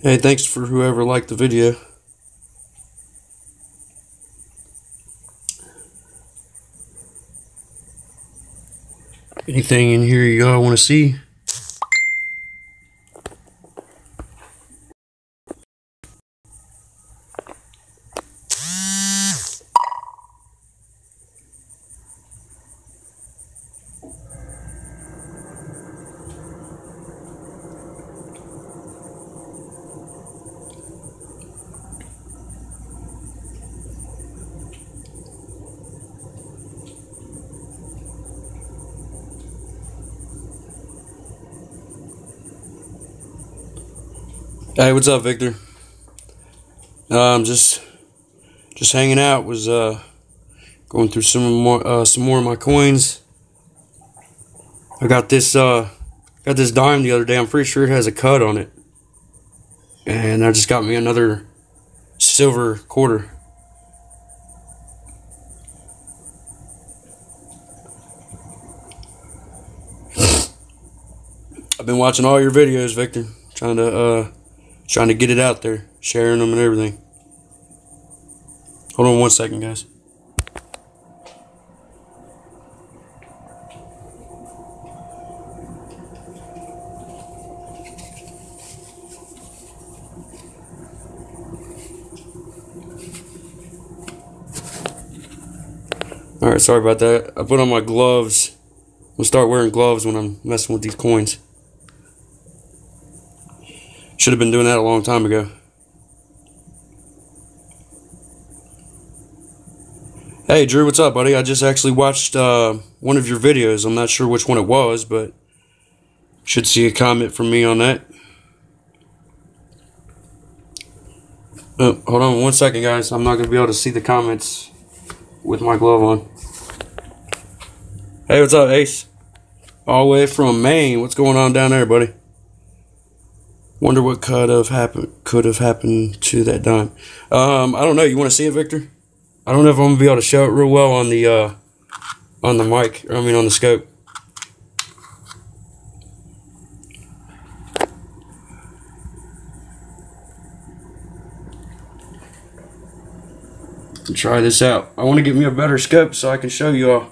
Hey, thanks for whoever liked the video. Anything in here y'all want to see? Hey, what's up, Victor? Just hanging out. Was going through some more of my coins. I got this dime the other day. I'm pretty sure it has a cut on it, and I just got me another silver quarter. I've been watching all your videos, Victor. Trying to get it out there, sharing them and everything. Hold on 1 second, guys. Alright, sorry about that. I put on my gloves. I'm gonna start wearing gloves when I'm messing with these coins. Should have been doing that a long time ago. Hey, Drew, what's up, buddy? I just actually watched one of your videos. I'm not sure which one it was, but should see a comment from me on that. Oh, hold on 1 second, guys. I'm not going to be able to see the comments with my glove on. Hey, what's up, Ace? All the way from Maine. What's going on down there, buddy? Wonder what could have happened to that dime. I don't know. You want to see it, Victor? I don't know if I'm gonna be able to show it real well on the mic. I mean, on the scope. Try this out. I want to get me a better scope so I can show you all.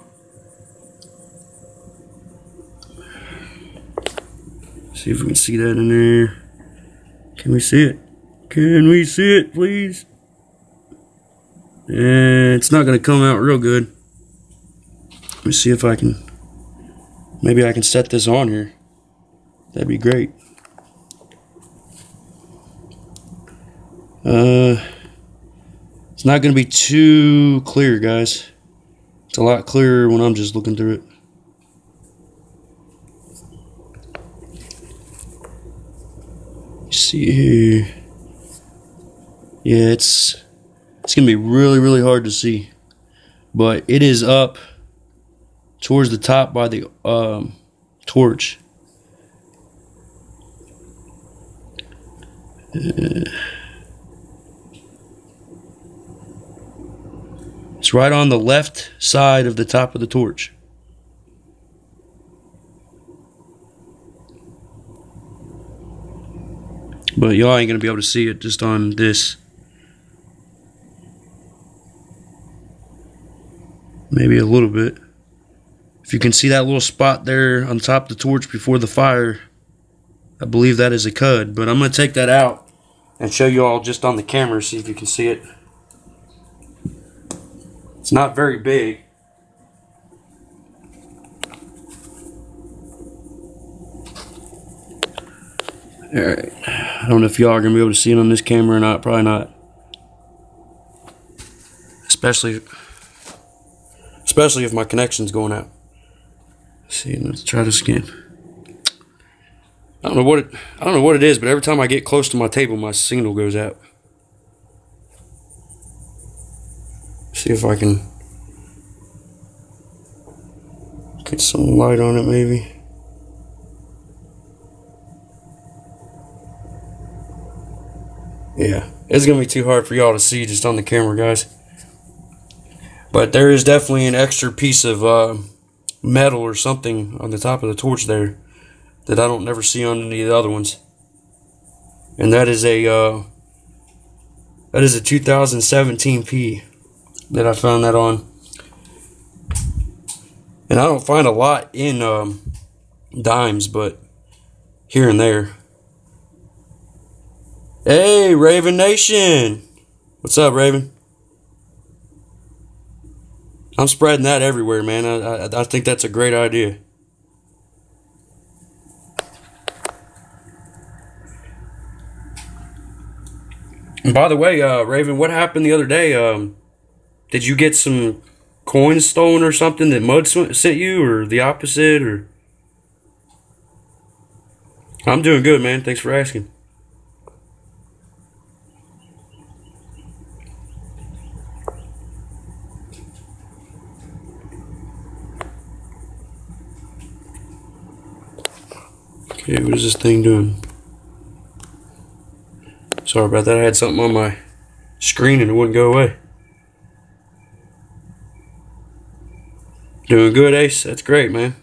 See if we can see that in there. Can we see it? Can we see it, please? It's not going to come out real good. Let me see if I can. Maybe I can set this on here. That'd be great. It's not going to be too clear, guys. It's a lot clearer when I'm just looking through it. See here. Yeah, it's gonna be really hard to see, but it is up towards the top by the torch. It's right on the left side of the top of the torch. But y'all ain't gonna be able to see it just on this. Maybe a little bit. If you can see that little spot there on top of the torch before the fire, I believe that is a cud. But I'm gonna take that out and show you all just on the camera, see if you can see it. It's not very big. Alright, I don't know if y'all are going to be able to see it on this camera or not. Probably not. Especially if my connection's going out. Let's see, let's try this again. I don't know what it is, but every time I get close to my table, my signal goes out. See if I can get some light on it, maybe. Yeah, it's going to be too hard for y'all to see just on the camera, guys. But there is definitely an extra piece of metal or something on the top of the torch there that I don't never see on any of the other ones. and that is a 2017 P that I found that on. And I don't find a lot in dimes, but here and there. Hey, Raven Nation! What's up, Raven? I'm spreading that everywhere, man. I think that's a great idea. And by the way, Raven, what happened the other day? Did you get some coins stolen or something that Mud sent you, or the opposite? Or I'm doing good, man. Thanks for asking. Okay, what is this thing doing? Sorry about that. I had something on my screen and it wouldn't go away. Doing good, Ace. That's great, man.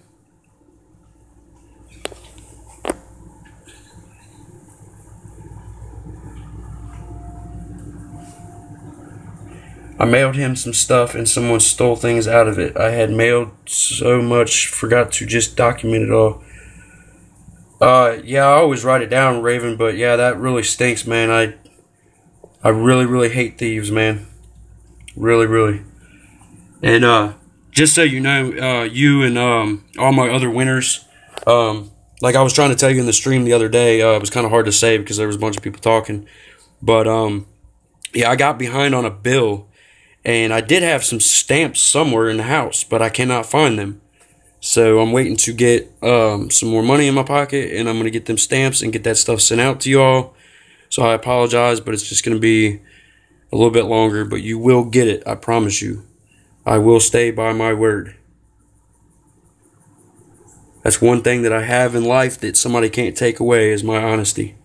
I mailed him some stuff and someone stole things out of it. I had mailed so much, forgot to just document it all. Yeah, I always write it down, Raven, but yeah, that really stinks, man. I really, really hate thieves, man. Really, really. And, just so you know, you and, all my other winners, like I was trying to tell you in the stream the other day, it was kind of hard to say because there was a bunch of people talking, but, yeah, I got behind on a bill, and I did have some stamps somewhere in the house, but I cannot find them. So I'm waiting to get some more money in my pocket, and I'm going to get them stamps and get that stuff sent out to y'all. So I apologize, but it's just going to be a little bit longer, but you will get it, I promise you. I will stay by my word. That's one thing that I have in life that somebody can't take away, is my honesty.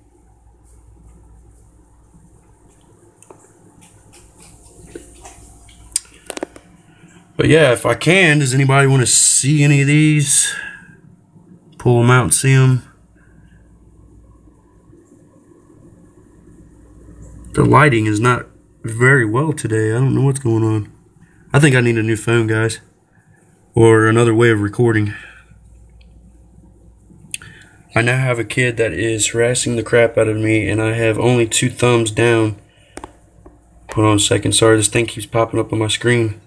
But yeah, if I can, does anybody want to see any of these? Pull them out and see them. The lighting is not very well today. I don't know what's going on. I think I need a new phone, guys. Or another way of recording. I now have a kid that is harassing the crap out of me, and I have only 2 thumbs down. Hold on a second. Sorry, this thing keeps popping up on my screen.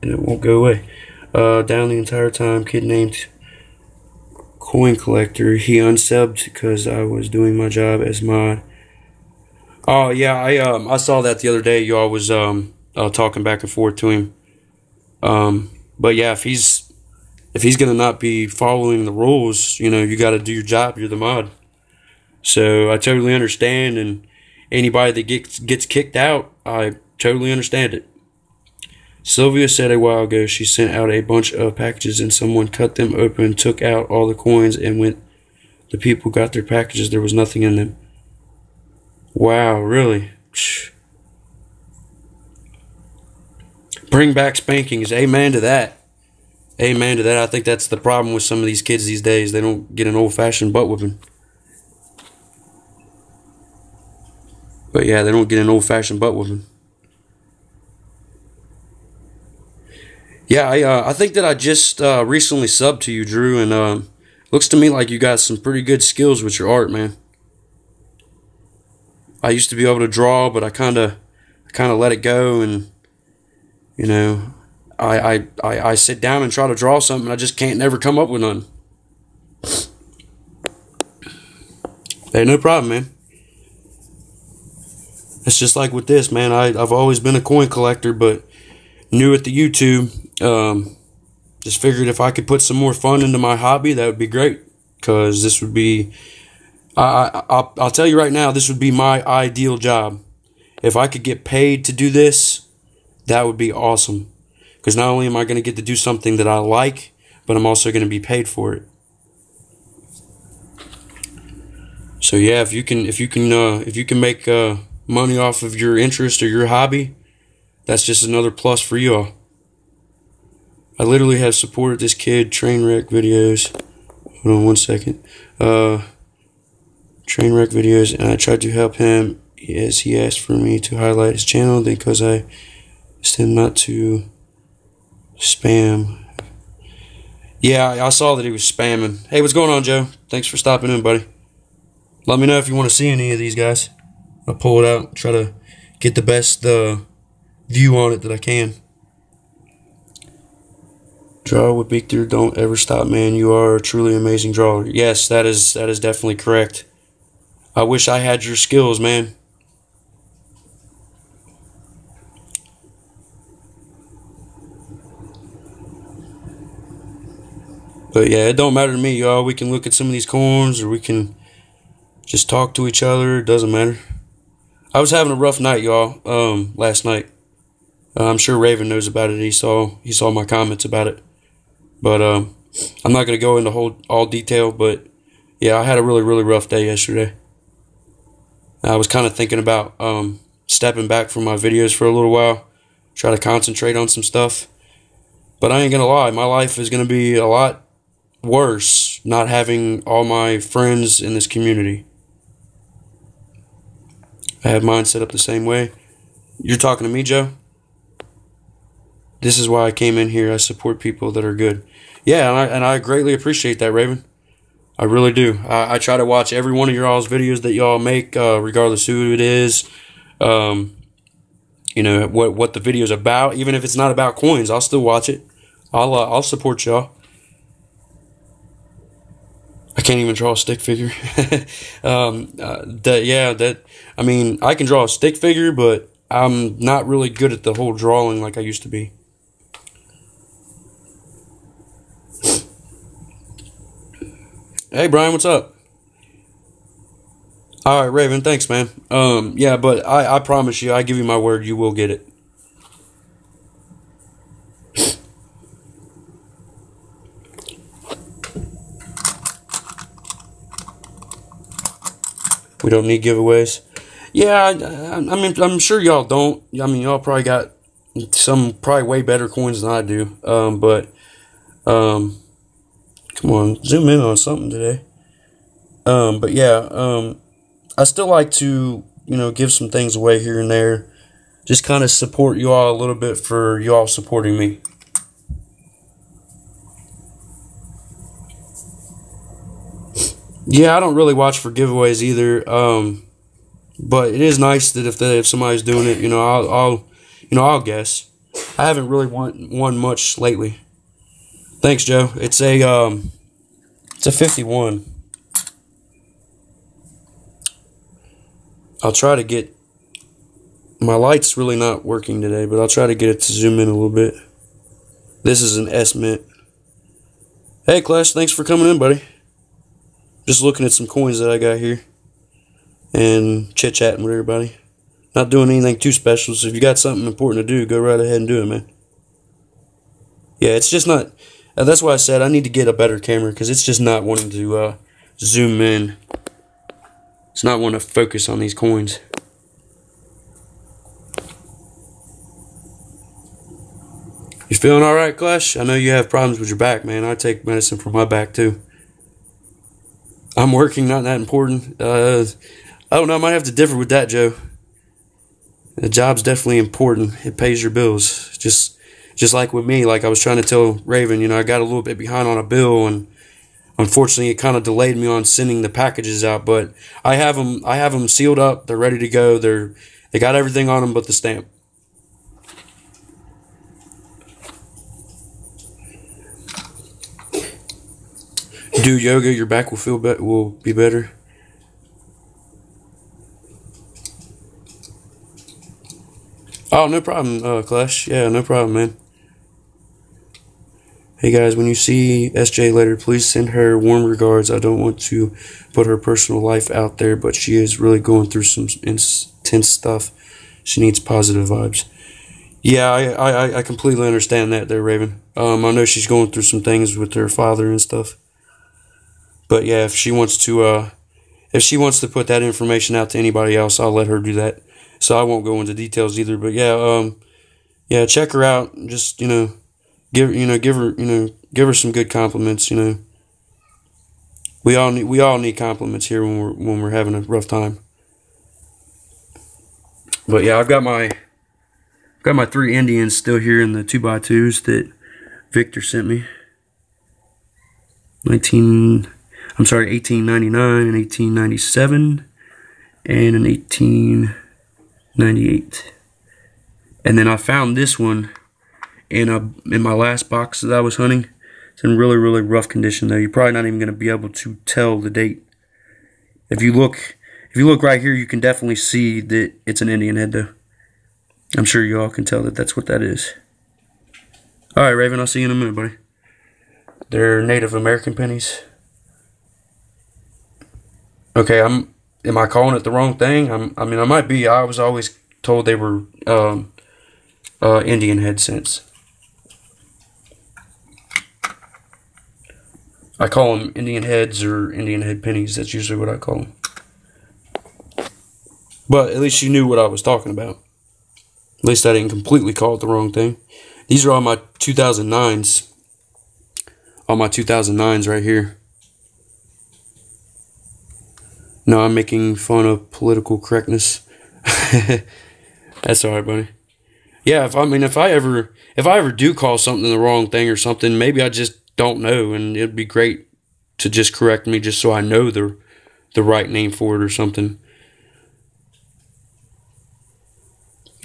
And it won't go away. Down the entire time. Kid named Coin Collector. He unsubbed because I was doing my job as mod. Oh yeah, I saw that the other day. Y'all was talking back and forth to him. But yeah, if he's gonna not be following the rules, you know, you got to do your job. You're the mod. So I totally understand. And anybody that gets kicked out, I totally understand it. Sylvia said a while ago she sent out a bunch of packages and someone cut them open, took out all the coins, and when the people got their packages, there was nothing in them. Wow, really? Bring back spankings. Amen to that. Amen to that. I think that's the problem with some of these kids these days. They don't get an old-fashioned butt whipping. But yeah, they don't get an old-fashioned butt whipping. Yeah, I think that I just recently subbed to you, Drew, and looks to me like you got some pretty good skills with your art, man. I used to be able to draw, but I kind of let it go, and you know, I sit down and try to draw something, and I just can't never come up with none. Hey, no problem, man. It's just like with this, man. I've always been a coin collector, but new at the YouTube. Just figured if I could put some more fun into my hobby, that would be great. Because this would be, I'll tell you right now, this would be my ideal job. If I could get paid to do this, that would be awesome. Because not only am I going to get to do something that I like, but I'm also going to be paid for it. So yeah, if you can make money off of your interest or your hobby, that's just another plus for you all. I literally have supported this kid train wreck videos. Hold on one second. train wreck videos, and I tried to help him as he asked for me to highlight his channel because I asked him not to spam. Yeah, I saw that he was spamming. Hey, what's going on, Joe? Thanks for stopping in, buddy. Let me know if you want to see any of these guys. I'll pull it out, try to get the best view on it that I can. Draw with Victor, don't ever stop, man. You are a truly amazing drawer. Yes, that is definitely correct. I wish I had your skills, man. But yeah, it don't matter to me, y'all. We can look at some of these coins, or we can just talk to each other. It doesn't matter. I was having a rough night, y'all. Last night. I'm sure Raven knows about it. He saw my comments about it. But I'm not gonna go into all detail. But yeah, I had a really rough day yesterday. I was kind of thinking about stepping back from my videos for a little while, try to concentrate on some stuff. But I ain't gonna lie, my life is gonna be a lot worse not having all my friends in this community. I have mine set up the same way. You're talking to me, Joe? This is why I came in here. I support people that are good. Yeah, and I greatly appreciate that, Raven. I really do. I try to watch every one of y'all's videos that y'all make, regardless who it is. You know what the video's about. Even if it's not about coins, I'll still watch it. I'll support y'all. I can't even draw a stick figure. I mean, I can draw a stick figure, but I'm not really good at the whole drawing like I used to be. Hey, Brian, what's up? All right, Raven, thanks, man. Yeah, but I promise you, I give you my word, you will get it. We don't need giveaways. Yeah, I mean, I'm sure y'all don't. I mean, y'all probably got some probably way better coins than I do. Come on, zoom in on something today. But yeah, I still like to, give some things away here and there. Just kind of support you all a little bit for you all supporting me. Yeah, I don't really watch for giveaways either. But it is nice that if somebody's doing it, I'll guess. I haven't really won much lately. Thanks, Joe. It's a 51. I'll try to get. My light's really not working today, but I'll try to get it to zoom in a little bit. This is an S Mint. Hey, Clash, thanks for coming in, buddy. Just looking at some coins that I got here. And chit-chatting with everybody. Not doing anything too special, so if you got something important to do, go right ahead and do it, man. Yeah, it's just not... that's why I said I need to get a better camera, because it's just not wanting to zoom in. It's not wanting to focus on these coins. You feeling alright, Clash? I know you have problems with your back, man. I take medicine for my back, too. I'm working, not that important. I don't know, I might have to differ with that, Joe. The job's definitely important. It pays your bills. Just like with me, like I was trying to tell Raven, I got a little bit behind on a bill, and unfortunately it kind of delayed me on sending the packages out, but I have them sealed up. They're ready to go. They got everything on them but the stamp. Do yoga, your back will be better. Oh, no problem, Clash. Yeah, no problem, man. Hey guys, when you see SJ later, please send her warm regards. I don't want to put her personal life out there, but she is really going through some intense stuff. She needs positive vibes. Yeah, I completely understand that there, Raven. I know she's going through some things with her father and stuff. But yeah, if she wants to put that information out to anybody else, I'll let her do that. So I won't go into details either. But yeah, check her out. Just give her some good compliments. We all need compliments here when we're having a rough time. But yeah, I've got my 3 Indians still here in the 2x2s that Victor sent me. 1899 and 1897 and an 1898. And then I found this one in my last box that I was hunting. It's in really, really rough condition though. You're probably not even going to be able to tell the date. If you look right here, you can definitely see that it's an Indian head though. I'm sure you all can tell that that's what that is. Alright, Raven, I'll see you in a minute, buddy. They're Native American pennies. Okay, am I calling it the wrong thing? I mean, I might be. I was always told they were Indian head cents. I call them Indian heads or Indian head pennies. That's usually what I call them. But at least you knew what I was talking about. At least I didn't completely call it the wrong thing. These are all my 2009s. All my 2009s right here. No, I'm making fun of political correctness. That's alright, buddy. Yeah, if I ever do call something the wrong thing or something, maybe I just don't know, and it'd be great to just correct me just so I know the right name for it or something.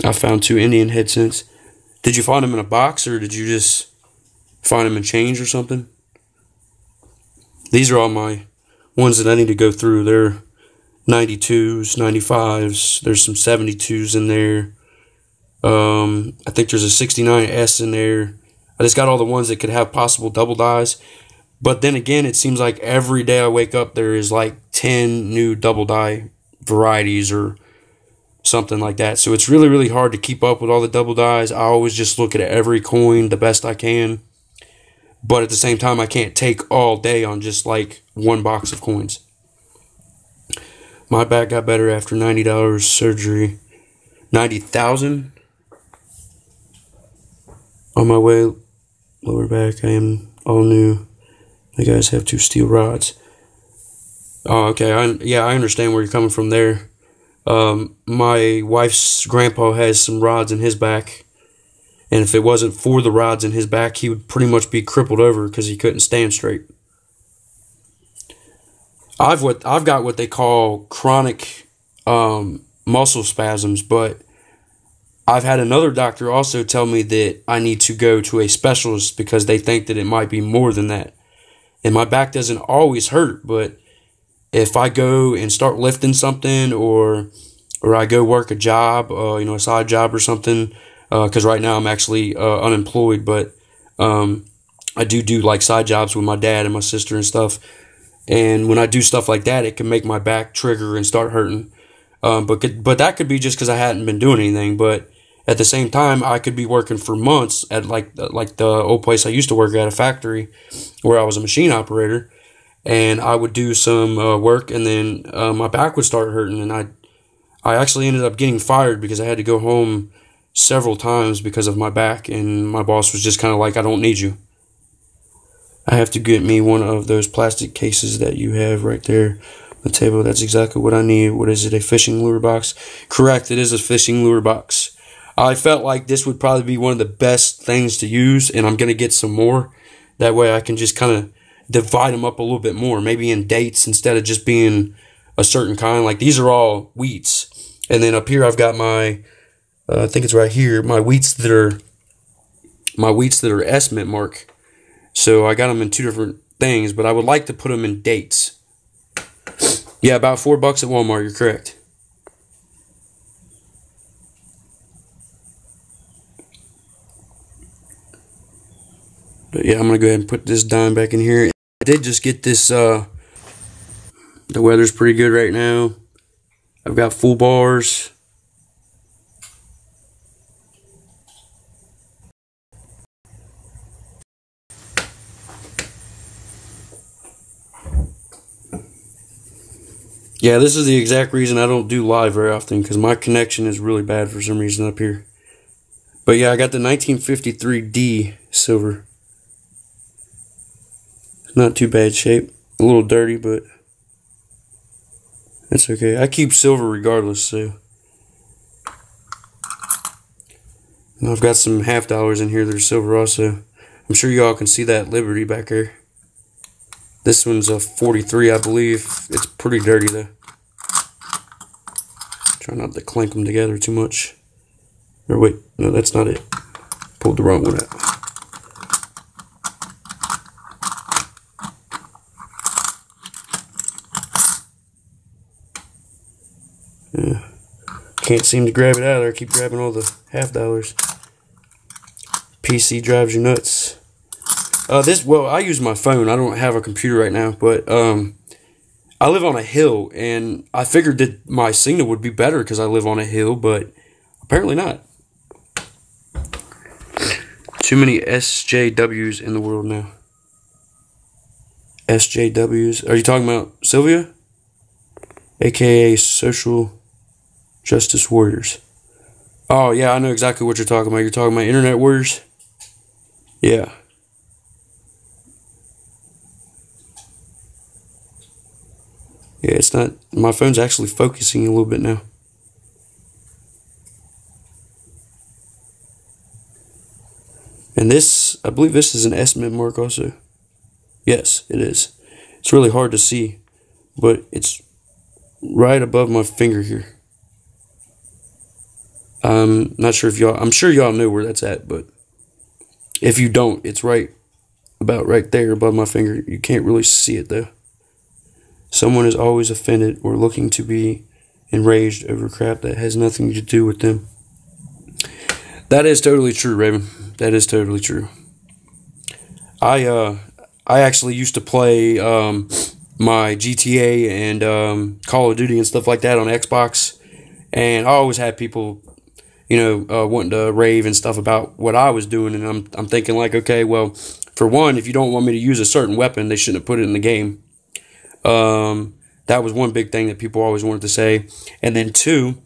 I found 2 Indian head cents. Did you find them in a box, or did you just find them in change or something? These are all my ones that I need to go through. They're 92s, 95s. There's some 72s in there. I think there's a 69S in there. I just got all the ones that could have possible double dyes. But then again, it seems like every day I wake up, there is like 10 new double dye varieties or something like that. So it's really, really hard to keep up with all the double dyes. I always just look at every coin the best I can. But at the same time, I can't take all day on just like one box of coins. My back got better after $90 surgery. 90,000 on my way. Lower back, I am all new. The guys have 2 steel rods. Oh, okay. I understand where you're coming from there. My wife's grandpa has some rods in his back, and if it wasn't for the rods in his back, he would pretty much be crippled over because he couldn't stand straight. I've got what they call chronic muscle spasms, but I've had another doctor also tell me that I need to go to a specialist because they think that it might be more than that. And my back doesn't always hurt, but if I go and start lifting something or I go work a job, a side job or something, because right now I'm actually unemployed, but I do like side jobs with my dad and my sister and stuff. And when I do stuff like that, it can make my back trigger and start hurting. But that could be just because I hadn't been doing anything. But at the same time, I could be working for months at like the old place I used to work at, a factory where I was a machine operator, and I would do some work, and then my back would start hurting, and I actually ended up getting fired because I had to go home several times because of my back, and my boss was just kind of like, I don't need you. I have to get me one of those plastic cases that you have right there on the table. That's exactly what I need. What is it, a fishing lure box? Correct, it is a fishing lure box. I felt like this would probably be one of the best things to use, and I'm going to get some more. That way I can just kind of divide them up a little bit more, maybe in dates instead of just being a certain kind. Like these are all wheats. And then up here I've got my, I think it's right here, my wheats that are S mint mark. So I got them in 2 different things, but I would like to put them in dates. Yeah, about $4 at Walmart, you're correct. But yeah, I'm going to go ahead and put this dime back in here. I did just get this, the weather's pretty good right now. I've got full bars. Yeah, this is the exact reason I don't do live very often, because my connection is really bad for some reason up here. But yeah, I got the 1953D silver. Not too bad shape. a little dirty, but that's okay. I keep silver regardless, so. And I've got some half dollars in here that are silver also. I'm sure y'all can see that Liberty back there. This one's a 43, I believe. It's pretty dirty though. Try not to clank them together too much. Or wait, no, that's not it. Pulled the wrong one out. Yeah. Can't seem to grab it out of there. I keep grabbing all the half dollars. PC drives you nuts. Well, I use my phone. I don't have a computer right now, but I live on a hill, and I figured that my signal would be better because I live on a hill, but apparently not. Too many SJWs in the world now. SJWs. Are you talking about Sylvia? AKA Social Justice Warriors. Oh, yeah, I know exactly what you're talking about. You're talking about Internet Warriors? Yeah. Yeah, it's not. My phone's actually focusing a little bit now. And this, I believe this is an estimate mark also. Yes, it is. It's really hard to see, but it's right above my finger here. I'm not sure if y'all, I'm sure y'all know where that's at, but if you don't, it's about right there above my finger. You can't really see it though. Someone is always offended or looking to be enraged over crap that has nothing to do with them. That is totally true, Raven. That is totally true. I actually used to play my GTA and Call of Duty and stuff like that on Xbox, and I always had people, wanting to rave and stuff about what I was doing, and I'm thinking like, okay, well, for one, if you don't want me to use a certain weapon, they shouldn't have put it in the game. That was one big thing that people always wanted to say. And then two,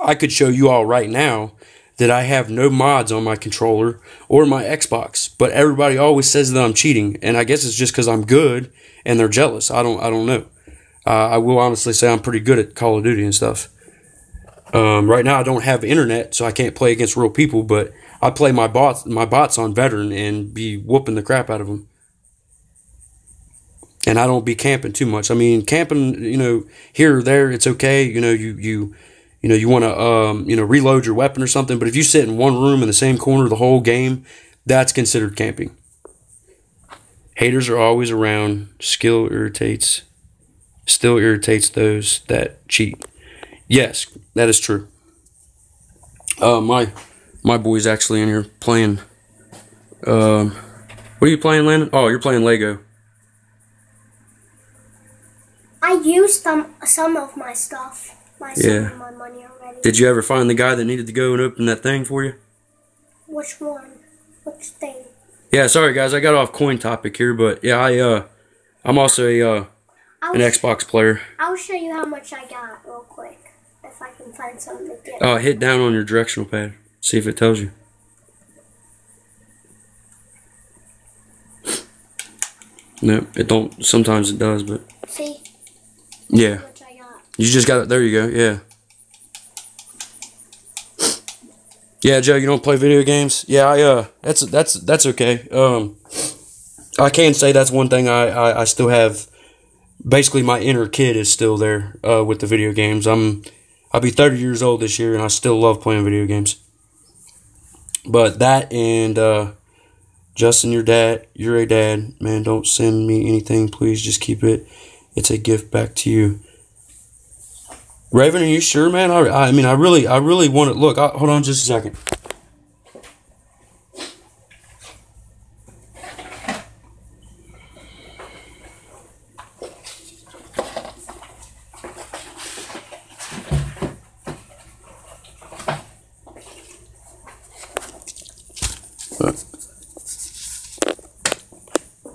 I could show you all right now that I have no mods on my controller or my Xbox, but everybody always says that I'm cheating, and I guess it's just because I'm good and they're jealous. I don't know. I will honestly say I'm pretty good at Call of Duty and stuff. Right now I don't have internet, so I can't play against real people, but I play my bots on Veteran and be whooping the crap out of them. And I don't be camping too much. I mean, camping, here or there, it's okay. You want to, reload your weapon or something. But if you sit in one room in the same corner the whole game, that's considered camping. Haters are always around. Still irritates those that cheat. Yes, that is true. My boy's actually in here playing. What are you playing, Landon? Oh, you're playing Lego. I used some of my stuff. My money already. Did you ever find the guy that needed to go and open that thing for you? Which one? Which thing? Yeah, sorry guys, I got off coin topic here, but yeah, I'm also an Xbox player. I'll show you how much I got real quick if I can find something to get. Hit down on your directional pad. See if it tells you. No, it don't. Sometimes it does, but see. Yeah. How much I got. You just got it. There you go. Yeah. Yeah, Joe, you don't play video games? Yeah, that's okay. I can say that's one thing I still have. Basically, my inner kid is still there with the video games. I'll be 30 years old this year, and I still love playing video games. But that and Justin, you're a dad, man. Don't send me anything, please. Just keep it. It's a gift back to you. Raven, are you sure, man? I mean, I really want to look. Hold on just a second.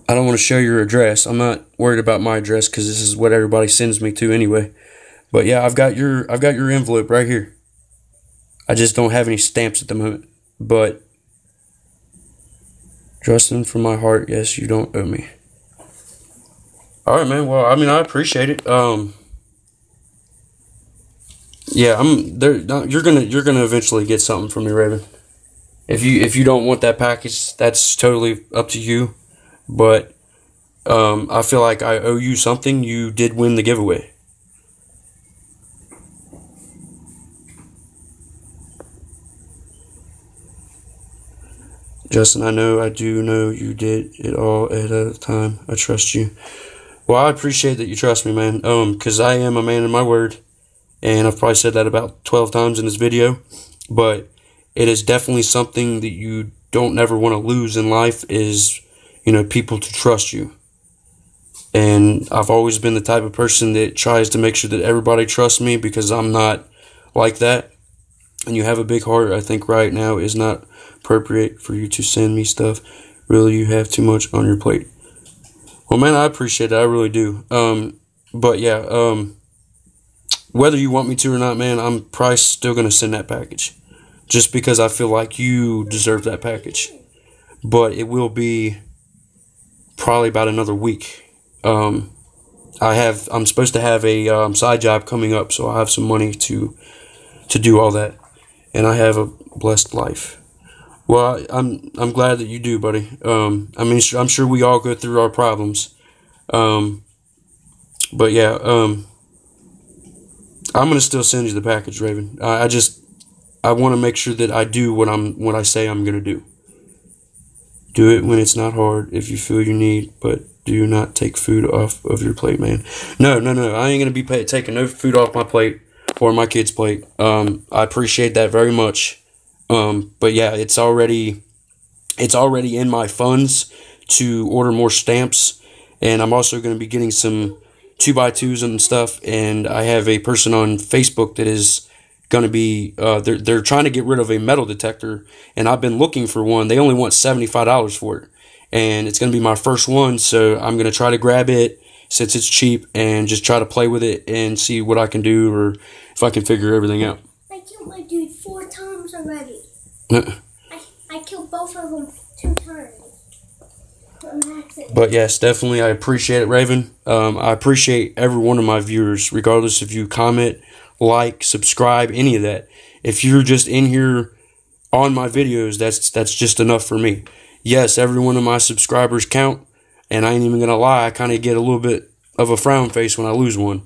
I don't want to show your address. I'm not worried about my address because this is what everybody sends me to anyway. But yeah, I've got your envelope right here. I just don't have any stamps at the moment. But Justin, from my heart, yes, you don't owe me. All right, man. Well, I mean, I appreciate it. Yeah, I'm there. You're gonna eventually get something from me, Raven. If you don't want that package, that's totally up to you. But I feel like I owe you something. You did win the giveaway. Justin, I do know you did it all at a time. I trust you. Well, I appreciate that you trust me, man. Because I am a man of my word, and I've probably said that about 12 times in this video. But it is definitely something that you don't never want to lose in life is, people to trust you. And I've always been the type of person that tries to make sure that everybody trusts me because I'm not like that. And you have a big heart. I think right now is not appropriate for you to send me stuff. Really, you have too much on your plate. Well, man, I appreciate it. I really do. But yeah, whether you want me to or not, man, I'm probably still going to send that package. Just because I feel like you deserve that package. But it will be probably about another week. I'm supposed to have a side job coming up, so I have some money to do all that. And I have a blessed life. Well, I'm glad that you do, buddy. I'm sure we all go through our problems. But yeah, I'm gonna still send you the package, Raven. I want to make sure that I do what I say I'm gonna do. Do it when it's not hard. If you feel you need, but do not take food off of your plate, man. No. I ain't gonna be taking no food off my plate or my kid's plate. I appreciate that very much. But yeah, it's already in my funds to order more stamps, and I'm also going to be getting some 2x2s and stuff. And I have a person on Facebook that is going to be they're trying to get rid of a metal detector, and I've been looking for one. They only want $75 for it, and it's going to be my first one, so I'm going to try to grab it since it's cheap and just try to play with it and see what I can do or if I can figure everything out. I killed my dude 4 times already. Uh, I killed both of them 2 times. But yes, definitely, I appreciate it, Raven. I appreciate every one of my viewers, regardless if you comment, like, subscribe, any of that. If you're just in here on my videos, that's just enough for me. Yes, every one of my subscribers count, and I ain't even gonna lie, I kind of get a little bit of a frown face when I lose one.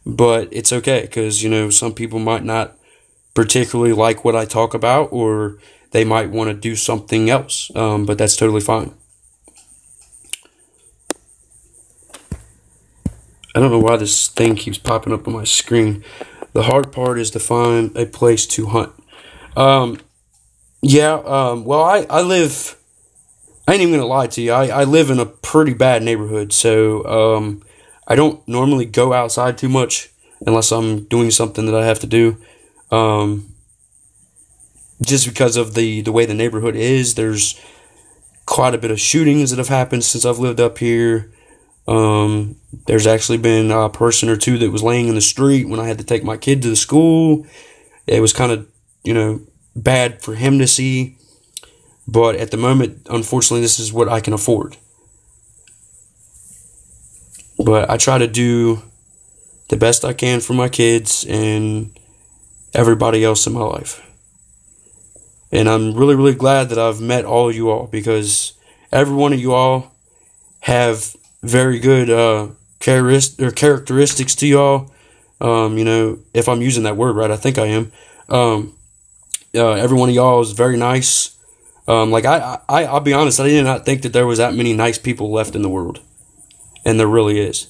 But it's okay, because, some people might not particularly like what I talk about, or they might want to do something else, but that's totally fine. I don't know why this thing keeps popping up on my screen. The hard part is to find a place to hunt. Well, I live, I ain't even gonna lie to you, I live in a pretty bad neighborhood, so I don't normally go outside too much unless I'm doing something that I have to do. Just because of the way the neighborhood is, there's quite a bit of shootings that have happened since I've lived up here. There's actually been a person or two that was laying in the street when I had to take my kid to the school. It was kind of, bad for him to see. But at the moment, unfortunately, this is what I can afford. But I try to do the best I can for my kids and everybody else in my life. And I'm really, really glad that I've met all of you all, because every one of you all have very good characteristics to y'all. If I'm using that word right, I think I am. Every one of y'all is very nice. I'll be honest, I did not think that there was that many nice people left in the world. And there really is.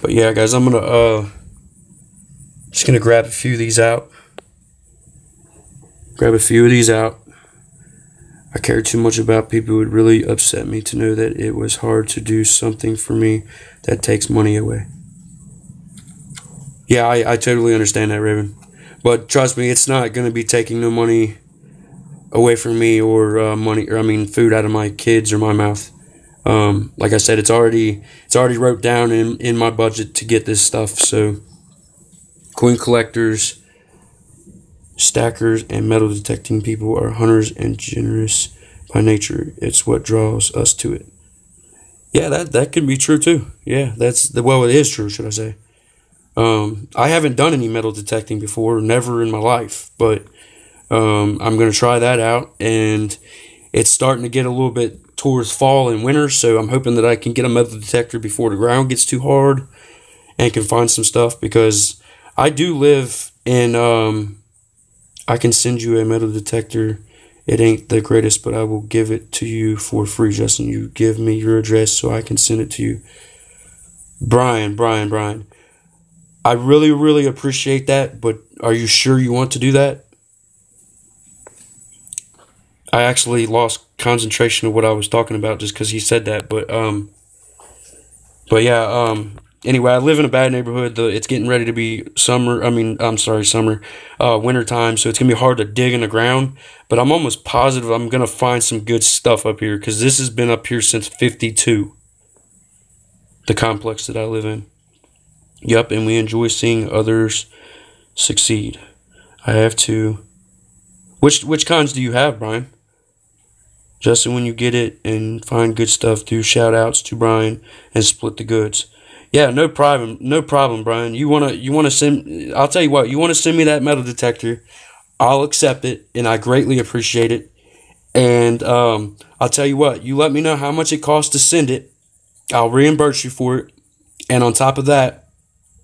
But yeah, guys, I'm gonna just gonna grab a few of these out. I care too much about people. It would really upset me to know that it was hard to do something for me that takes money away. Yeah, I totally understand that, Raven. But trust me, it's not gonna be taking no money away from me or food out of my kids or my mouth. Like I said, it's already wrote down in my budget to get this stuff. So, coin collectors, stackers and metal detecting people are hunters and generous by nature. It's what draws us to it. Yeah, that could be true too. Yeah, well, it is true, should I say. I haven't done any metal detecting before, never in my life, but I'm going to try that out, and it's starting to get a little bit towards fall and winter, so I'm hoping that I can get a metal detector before the ground gets too hard and can find some stuff, because I do live in, I can send you a metal detector. It ain't the greatest, but I will give it to you for free, Justin. You give me your address so I can send it to you. Brian. I really, really appreciate that, but are you sure you want to do that? I actually lost concentration of what I was talking about just because he said that, but yeah, anyway, I live in a bad neighborhood. It's getting ready to be summer. Winter time, so it's gonna be hard to dig in the ground. But I'm almost positive I'm gonna find some good stuff up here, because this has been up here since '52. The complex that I live in. Yep, and we enjoy seeing others succeed. I have to. Which kinds do you have, Brian? Justin, when you get it and find good stuff, do shout outs to Brian and split the goods. Yeah, no problem, Brian. You wanna send? I'll tell you what. You wanna send me that metal detector? I'll accept it, and I greatly appreciate it. And I'll tell you what. You let me know how much it costs to send it. I'll reimburse you for it. And on top of that,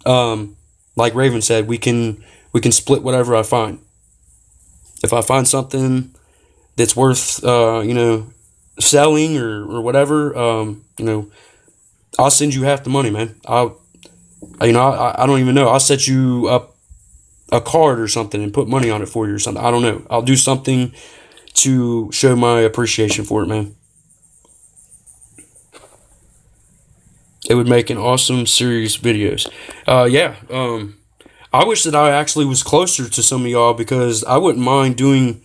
like Raven said, we can split whatever I find. If I find something that's worth selling or whatever, I'll send you half the money, man. I don't even know. I'll set you up a card or something and put money on it for you or something. I don't know. I'll do something to show my appreciation for it, man. It would make an awesome series videos. I wish that I actually was closer to some of y'all, because I wouldn't mind doing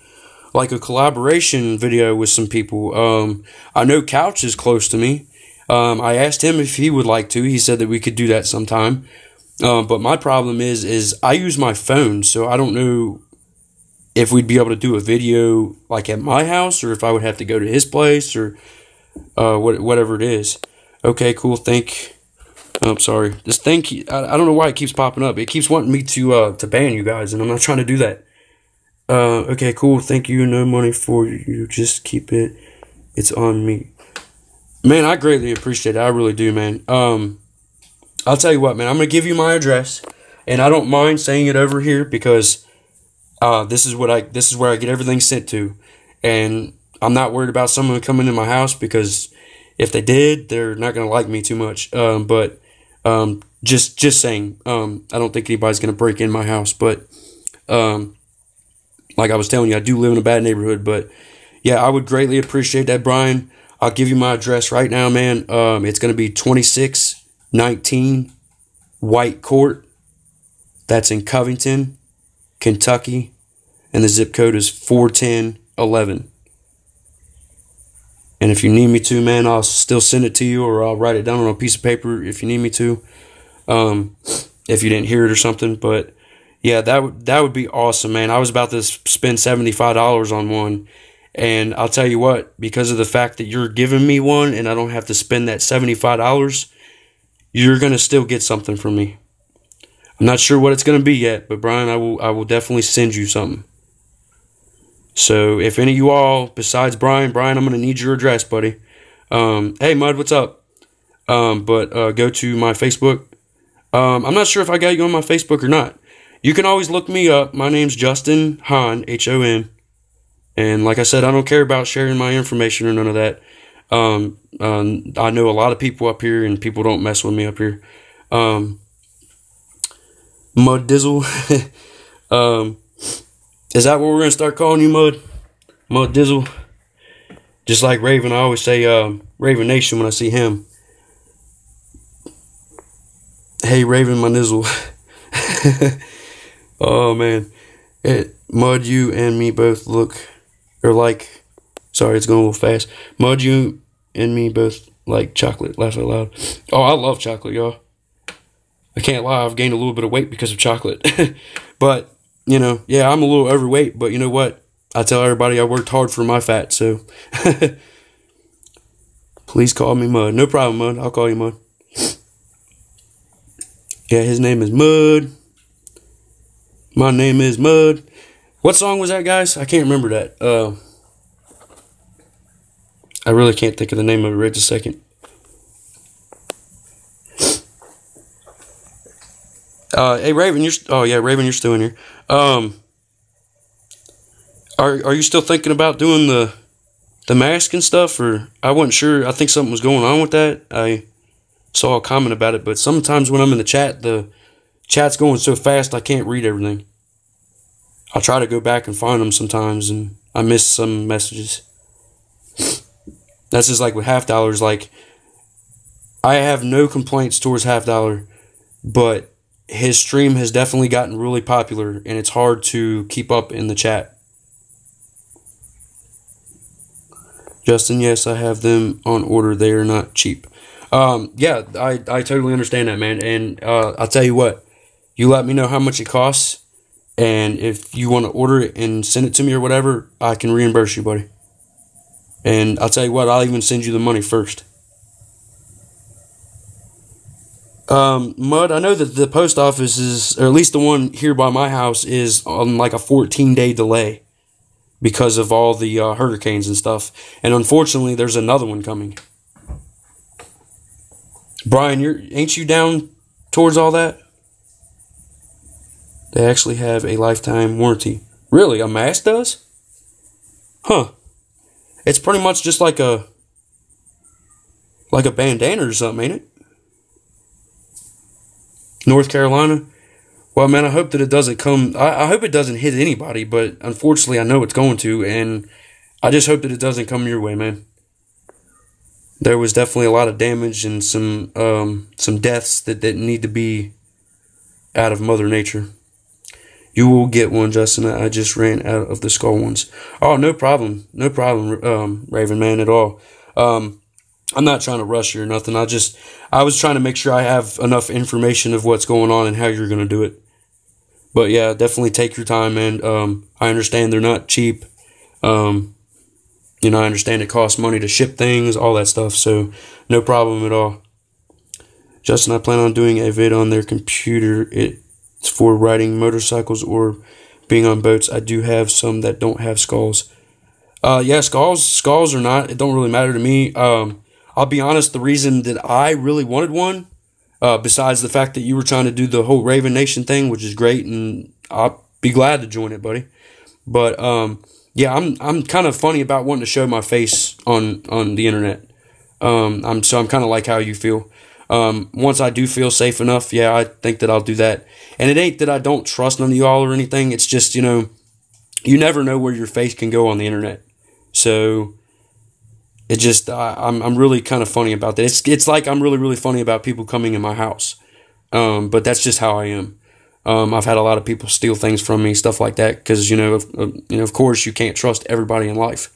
like a collaboration video with some people. I know Couch is close to me. I asked him if he would like to. He said that we could do that sometime. But my problem is I use my phone, so I don't know if we'd be able to do a video like at my house, or if I would have to go to his place, or whatever it is. Okay, cool. Sorry. This thing, I don't know why it keeps popping up. It keeps wanting me to ban you guys, and I'm not trying to do that. Okay, cool. Thank you. No money for you. Just keep it. It's on me. Man, I greatly appreciate it. I really do, man. I'll tell you what, man. I'm going to give you my address, and I don't mind saying it over here, because this is where I get everything sent to. And I'm not worried about someone coming in my house, because if they did, they're not going to like me too much. Just saying, I don't think anybody's going to break in my house. But like I was telling you, I do live in a bad neighborhood. But yeah, I would greatly appreciate that, Brian. I'll give you my address right now, man. It's going to be 2619 White Court. That's in Covington, Kentucky. And the zip code is 41011. And if you need me to, man, I'll still send it to you, or I'll write it down on a piece of paper if you need me to. If you didn't hear it or something. But yeah, that would be awesome, man. I was about to spend $75 on one. And I'll tell you what, because of the fact that you're giving me one and I don't have to spend that $75, you're going to still get something from me. I'm not sure what it's going to be yet, but Brian, I will definitely send you something. So if any of you all, besides Brian, I'm going to need your address, buddy. Hey, Mud, what's up? But go to my Facebook. I'm not sure if I got you on my Facebook or not. You can always look me up. My name's Justin Hahn, Hon. And like I said, I don't care about sharing my information or none of that. I know a lot of people up here, and people don't mess with me up here. Mud Dizzle. Is that what we're going to start calling you, Mud? Mud Dizzle? Just like Raven, I always say Raven Nation when I see him. Hey, Raven, my nizzle. Oh, man. Mud, you and me both look... Or like... Sorry, it's going a little fast. Mud, you and me both like chocolate. Laugh out loud. Oh, I love chocolate, y'all. I can't lie. I've gained a little bit of weight because of chocolate. But... yeah, I'm a little overweight, but you know what? I tell everybody I worked hard for my fat, so please call me Mud. No problem, Mud. I'll call you Mud. Yeah, his name is Mud. My name is Mud. What song was that, guys? I can't remember that. I really can't think of the name of it right this second. Hey Raven, Raven, you're still in here. Are you still thinking about doing the mask and stuff, or I wasn't sure. I think something was going on with that. I saw a comment about it, but sometimes when I'm in the chat's going so fast I can't read everything. I'll try to go back and find them sometimes, and I miss some messages. That's just like with Half Dollars. Like, I have no complaints towards Half Dollar, but his stream has definitely gotten really popular, and it's hard to keep up in the chat. Justin, yes, I have them on order. They are not cheap. Yeah, I totally understand that, man. And I'll tell you what, you let me know how much it costs, and if you want to order it and send it to me or whatever, I can reimburse you, buddy. And I'll tell you what, I'll even send you the money first. Mud, I know that the post office is, or at least the one here by my house, is on like a 14-day delay because of all the hurricanes and stuff. And unfortunately, there's another one coming. Brian, ain't you down towards all that? They actually have a lifetime warranty. Really? A mask does? Huh. It's pretty much just like a bandana or something, ain't it? North Carolina? Well, man, I hope that it doesn't come... I hope it doesn't hit anybody, but unfortunately I know it's going to, and I just hope that it doesn't come your way, man. There was definitely a lot of damage and some deaths that didn't need to be out of Mother Nature. You will get one, Justin. I just ran out of the skull ones. Oh, no problem. No problem, Raven, man, at all. I'm not trying to rush you or nothing. I was trying to make sure I have enough information of what's going on and how you're going to do it. But yeah, definitely take your time, man. I understand they're not cheap. I understand it costs money to ship things, all that stuff. So no problem at all. Justin, I plan on doing a vid on their computer. It's for riding motorcycles or being on boats. I do have some that don't have skulls. Yeah, skulls or not, it don't really matter to me. I'll be honest, the reason that I really wanted one, besides the fact that you were trying to do the whole Raven Nation thing, which is great, and I'll be glad to join it, buddy. But yeah, I'm kind of funny about wanting to show my face on the internet. I'm kind of like how you feel. Once I do feel safe enough, yeah, I think that I'll do that. And it ain't that I don't trust none of y'all or anything. It's just, you never know where your face can go on the internet. So it just, I'm really kind of funny about that. It's like I'm really, really funny about people coming in my house. But that's just how I am. I've had a lot of people steal things from me, stuff like that, because, of course you can't trust everybody in life.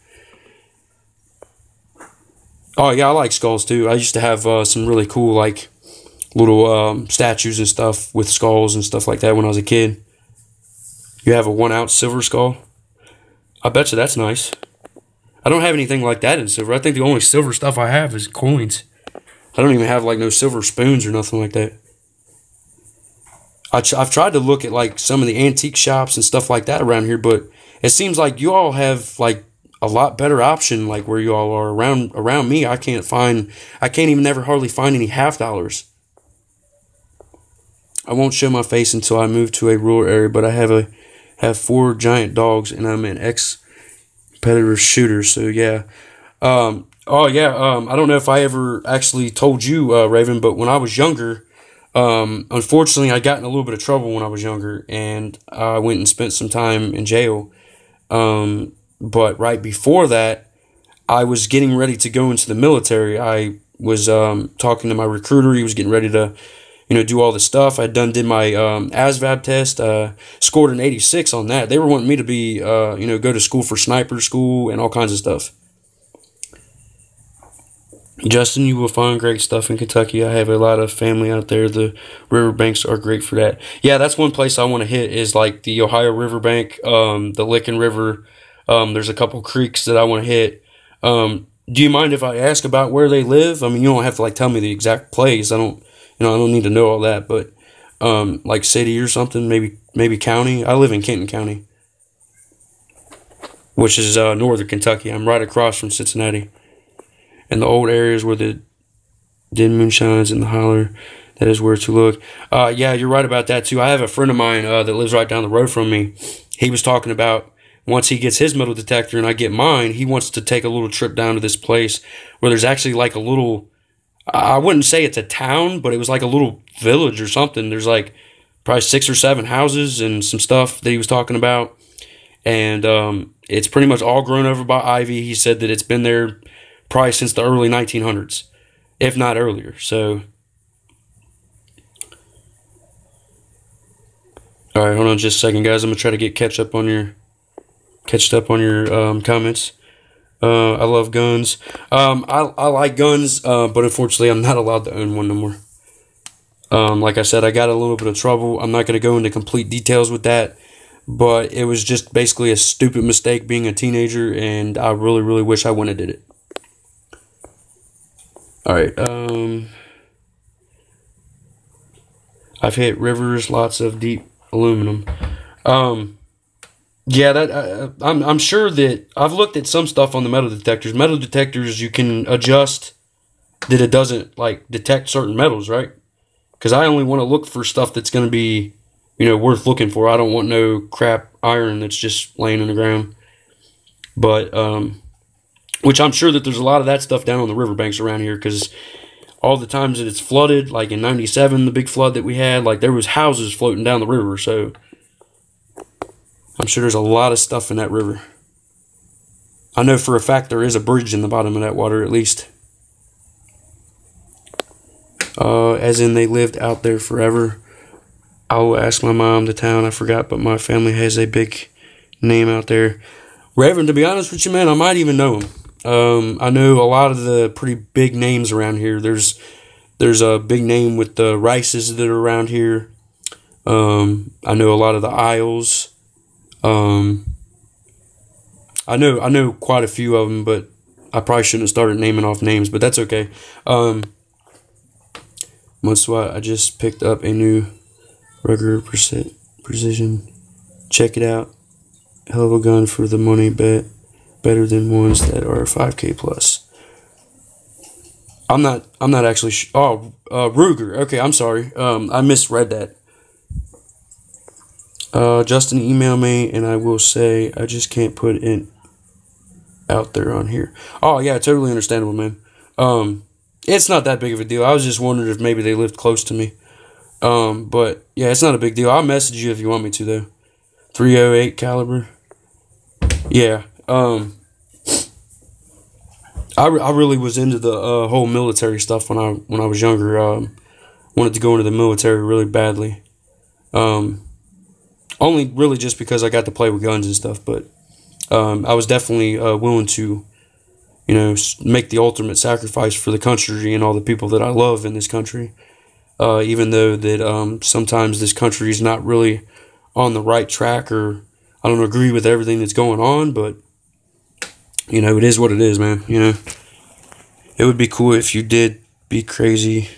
Oh, yeah, I like skulls, too. I used to have some really cool, like, little statues and stuff with skulls and stuff like that when I was a kid. You have a 1-ounce silver skull? I bet you that's nice. I don't have anything like that in silver. I think the only silver stuff I have is coins. I don't even have, like, no silver spoons or nothing like that. I've tried to look at, like, some of the antique shops and stuff like that around here, but it seems like you all have, like, a lot better option, like where you all are around me. I can't even never hardly find any half dollars. I won't show my face until I move to a rural area, but I have 4 giant dogs, and I'm an ex-competitor shooter, so yeah. I don't know if I ever actually told you, Raven, but when I was younger, unfortunately, I got in a little bit of trouble when I was younger, and I went and spent some time in jail. But right before that, I was getting ready to go into the military. I was talking to my recruiter. He was getting ready to, do all this stuff. I did my ASVAB test. Scored an 86 on that. They were wanting me to be, go to school for sniper school and all kinds of stuff. Justin, you will find great stuff in Kentucky. I have a lot of family out there. The riverbanks are great for that. Yeah, that's one place I want to hit is like the Ohio Riverbank, the Licking River. There's a couple creeks that I want to hit. Do you mind if I ask about where they live? I mean, you don't have to like tell me the exact place. I don't need to know all that, but like city or something, maybe county. I live in Kenton County, which is northern Kentucky. I'm right across from Cincinnati. And the old areas where the den moon shines in the holler, that is where to look. Yeah, you're right about that too. I have a friend of mine that lives right down the road from me. He was talking about once he gets his metal detector and I get mine, he wants to take a little trip down to this place where there's actually like a little, I wouldn't say it's a town, but it was like a little village or something. There's like probably 6 or 7 houses and some stuff that he was talking about. And it's pretty much all grown over by ivy. He said that it's been there probably since the early 1900s, if not earlier. So, all right, hold on just a second, guys. I'm gonna try to get catched up on your comments. I love guns. I like guns, but unfortunately, I'm not allowed to own one no more. Like I said, I got a little bit of trouble. I'm not gonna go into complete details with that, but it was just basically a stupid mistake being a teenager, and I really, really wish I wouldn't have did it. All right. I've hit rivers, lots of deep aluminum. Yeah, that I'm sure that I've looked at some stuff on the metal detectors. Metal detectors, you can adjust that it doesn't like detect certain metals, right? Because I only want to look for stuff that's going to be, worth looking for. I don't want no crap iron that's just laying in the ground. But which I'm sure that there's a lot of that stuff down on the riverbanks around here, because all the times that it's flooded, like in '97, the big flood that we had, like there was houses floating down the river. So I'm sure there's a lot of stuff in that river. I know for a fact there is a bridge in the bottom of that water, at least. As in they lived out there forever. I will ask my mom the town. I forgot, but my family has a big name out there. Raven, to be honest with you, man, I might even know him. I know a lot of the pretty big names around here. There's a big name with the Rices that are around here. I know a lot of the Isles. I know quite a few of them, but I probably shouldn't have started naming off names, but that's okay. That's why I just picked up a new regular precision. Check it out. Hell of a gun for the money, better than ones that are 5K plus. I'm not actually Ruger. Okay, I'm sorry. I misread that. Justin, email me and I will say I just can't put it out there on here. Oh yeah, totally understandable, man. It's not that big of a deal. I was just wondering if maybe they lived close to me. But yeah, it's not a big deal. I'll message you if you want me to though. 308 caliber. Yeah. I really was into the whole military stuff when I was younger. Wanted to go into the military really badly. Only really just because I got to play with guns and stuff, but I was definitely willing to, make the ultimate sacrifice for the country and all the people that I love in this country. Even though that sometimes this country is not really on the right track, or I don't agree with everything that's going on, but it is what it is, man. It would be cool if you did be crazy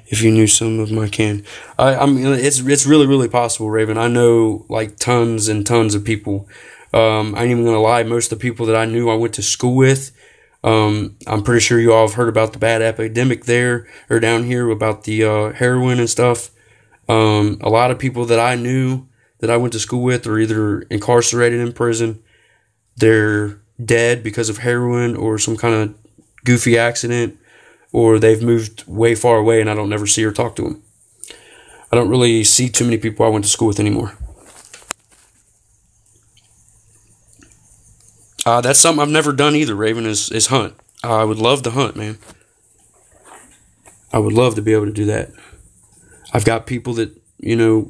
if you knew some of my can. I mean, it's really, really possible, Raven. I know like tons and tons of people. I ain't even gonna lie. Most of the people that I knew I went to school with, I'm pretty sure you all have heard about the bad epidemic there or down here about the heroin and stuff. A lot of people that I knew that I went to school with are either incarcerated in prison, they're dead because of heroin or some kind of goofy accident, or they've moved way far away and I don't never see or talk to them. I don't really see too many people I went to school with anymore. That's something I've never done either, Raven, is hunt. I would love to hunt, man. I would love to be able to do that. I've got people that,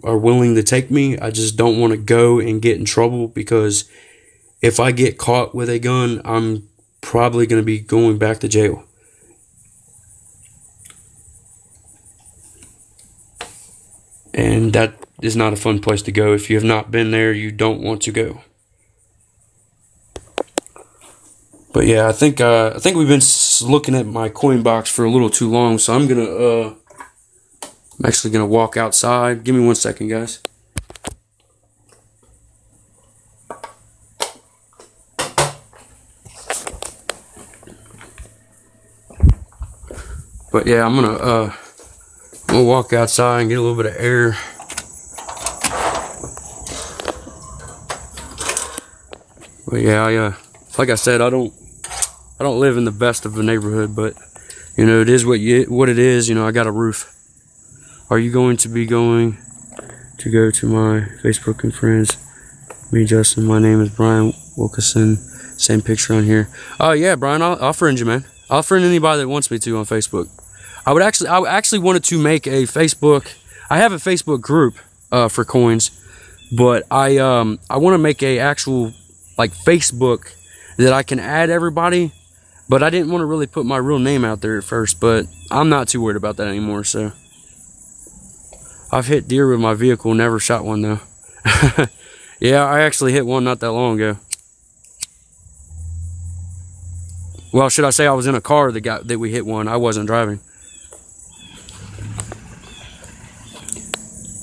are willing to take me. I just don't want to go and get in trouble, because if I get caught with a gun, I'm probably going to be going back to jail. and that is not a fun place to go. If you have not been there, you don't want to go. But yeah, I think we've been looking at my coin box for a little too long, so I'm actually gonna walk outside. Give me 1 second, guys. But yeah, I'm gonna walk outside and get a little bit of air. But yeah, like I said, I don't live in the best of a neighborhood, but you know, it is what it is. You know, I got a roof. Are you going to go to my Facebook and friends? Me, Justin. My name is Brian Wilkinson. Same picture on here. Oh yeah, Brian, I'll friend you, man. I'll friend anybody that wants me to on Facebook. I actually wanted to make a Facebook. I have a Facebook group for coins, but I want to make a actual like Facebook that I can add everybody. But I didn't want to really put my real name out there at first, but I'm not too worried about that anymore. So I've hit deer with my vehicle, never shot one though. Yeah, I actually hit one not that long ago. Well, should I say I was in a car that we hit one. I wasn't driving.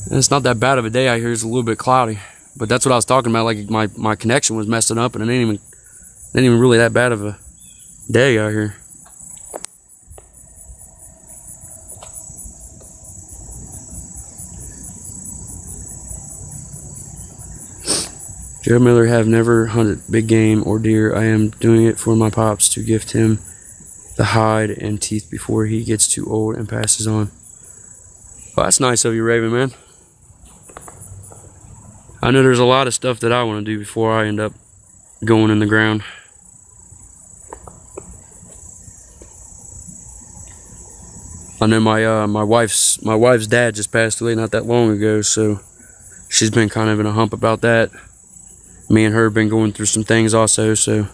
And it's not that bad of a day out here. It's a little bit cloudy, but that's what I was talking about. Like my connection was messing up, and it ain't even really that bad of a day out here. Joe Miller have never hunted big game or deer. I am doing it for my pops to gift him the hide and teeth before he gets too old and passes on. Well, that's nice of you, Raven, man. I know there's a lot of stuff that I want to do before I end up going in the ground. I know my wife's dad just passed away not that long ago, so she's been kind of in a hump about that. Me and her have been going through some things also, so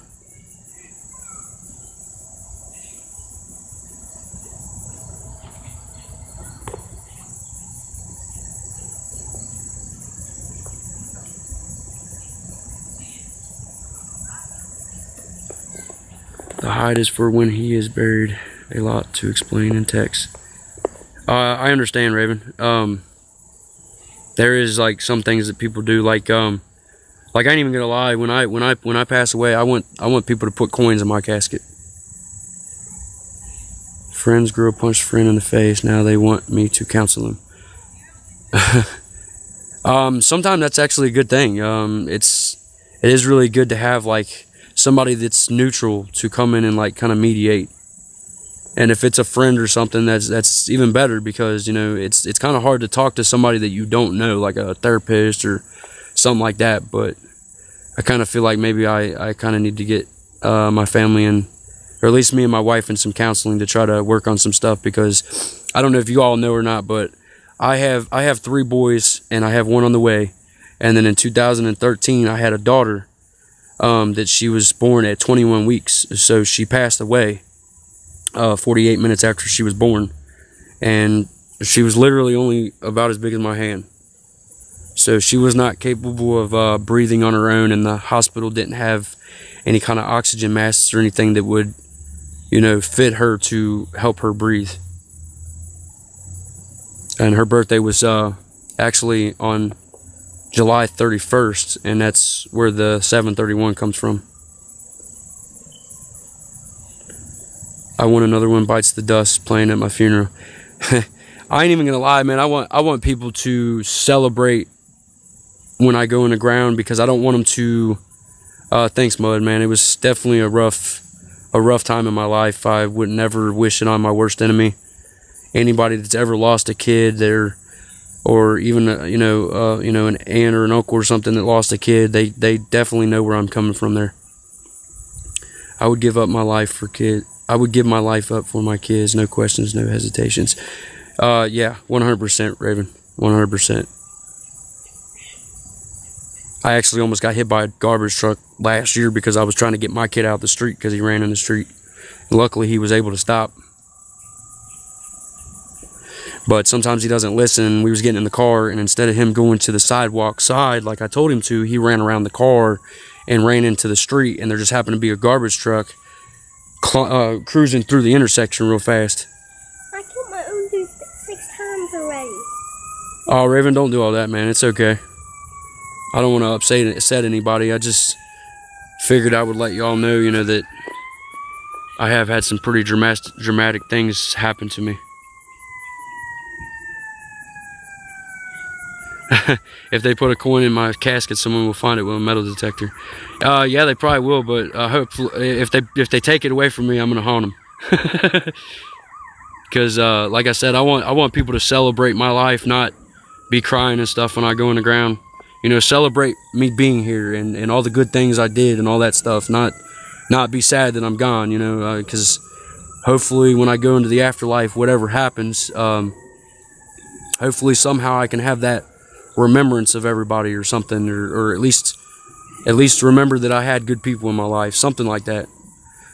the hide is for when he is buried. A lot to explain in text. I understand, Raven. There is like some things that people do, like I ain't even gonna lie. When I pass away, I want people to put coins in my casket. Friends grew a punched friend in the face. Now they want me to counsel him. Sometimes that's actually a good thing. It is really good to have like somebody that's neutral to come in and like kind of mediate. And if it's a friend or something, that's even better, because you know it's kind of hard to talk to somebody that you don't know, like a therapist or something like that. But I kind of feel like maybe I kind of need to get my family in, or at least me and my wife, in some counseling to try to work on some stuff, because I don't know if you all know or not, but I have 3 boys and I have 1 on the way. And then in 2013 I had a daughter that she was born at 21 weeks, so she passed away 48 minutes after she was born, and she was literally only about as big as my hand. So she was not capable of breathing on her own, and the hospital didn't have any kind of oxygen masks or anything that would, you know, fit her to help her breathe. And her birthday was actually on July 31st, and that's where the 731 comes from. I want another one bites the dust playing at my funeral. I ain't even gonna lie, man. I want people to celebrate when I go in the ground, because I don't want them to. Thanks, Mud, man. It was definitely a rough time in my life. I would never wish it on my worst enemy. Anybody that's ever lost a kid there, or even an aunt or an uncle or something that lost a kid, they definitely know where I'm coming from there. I would give up my life for kids. I would give my life up for my kids, no questions, no hesitations. Yeah, 100%, Raven, 100%. I actually almost got hit by a garbage truck last year because I was trying to get my kid out the street because he ran in the street. Luckily, he was able to stop. But sometimes he doesn't listen. We was getting in the car, and instead of him going to the sidewalk side like I told him to, he ran around the car and ran into the street, and there just happened to be a garbage truck cruising through the intersection real fast. I killed my own dude 6 times already. Oh, Raven, don't do all that, man. It's okay. I don't want to upset anybody. I just figured I would let y'all know, you know, that I have had some pretty dramatic things happen to me. If they put a coin in my casket, someone will find it with a metal detector. Yeah, they probably will, but hopefully, if they take it away from me, I'm gonna haunt them. Because, like I said, I want people to celebrate my life, not be crying and stuff when I go in the ground. You know, celebrate me being here and all the good things I did and all that stuff. Not be sad that I'm gone. You know, because hopefully when I go into the afterlife, whatever happens, hopefully somehow I can have that remembrance of everybody or something, or at least remember that I had good people in my life, something like that.